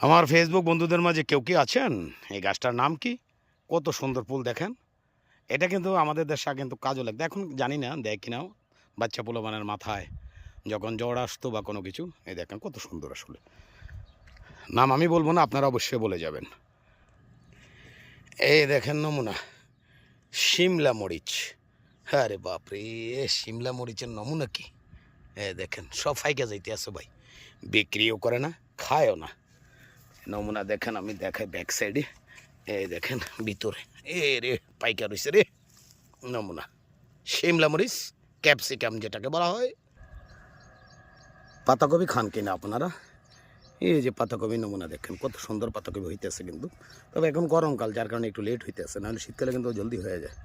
আমার ফেসবুক বন্ধুদের মাঝে কেউ কি আছেন? এই গাছটার নাম কি? কত সুন্দর ফুল দেখেন। এটা কিন্তু আমাদের দেশে কিন্তু কাজও লাগতো। এখন জানি না দেয় কিনাও। বাচ্চা পোলাপানের মাথায় যখন জ্বর আসতো বা কোনো কিছু, এই দেখেন কত সুন্দর আসলে। নাম আমি বলবো না, আপনারা অবশ্যই বলে যাবেন। এই দেখেন নমুনা, শিমলা মরিচ। আরে বাপরে, শিমলা মরিচের নমুনা কি? দেখেন সব ফাইকা যাইতে আছে ভাই, বিক্রিও করে না, খায়ও না। নমুনা দেখেন, আমি দেখাই ব্যাক সাইডে। এই দেখেন ভিতরে, এ রে পাইকা রয়েছে রে। নমুনা শিমলা মরিচ, ক্যাপসিকাম যেটাকে বলা হয়। পাতাকপি খান কিনা আপনারা? এই যে পাতাকপি নমুনা দেখেন, কত সুন্দর পাতাকপি হইতেছে কিন্তু। তবে এখন গরমকাল, যার কারণে একটু লেট হইতেছে, নাহলে শীতকালে কিন্তু জলদি হয়ে যায়।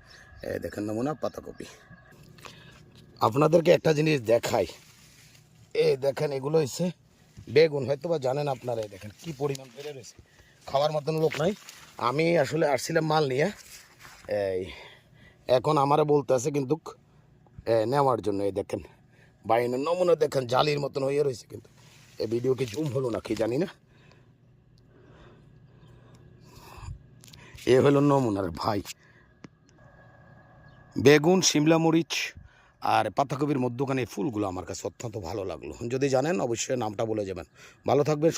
এই দেখেন নমুনা পাতাকপি। আপনাদেরকে একটা জিনিস দেখাই, এই দেখেন এগুলো হচ্ছে বেগুন। হয়তো বা জানেন আপনারা, এই দেখেন কি পরিমাণ বেড়ে রয়েছে, খাওয়ার মতন লোক নাই। আমি আসলে আসছিলাম মাল নিয়ে, এই এখন আমারা বলতে আছে কিন্তু নেওয়ার জন্য। এই দেখেন বাইনের নমুনা দেখেন, জালির মতন হয়ে রয়েছে কিন্তু। এই ভিডিও কি জুম হলো না কি জানি না। এ হলো নমুনার ভাই, বেগুন, শিমলা মরিচ আর পাতাকপির মধ্যখানে এই ফুলগুলো আমার কাছে অত্যন্ত ভালো লাগলো। যদি জানেন অবশ্যই নামটা বলে যাবেন। ভালো থাকবেন।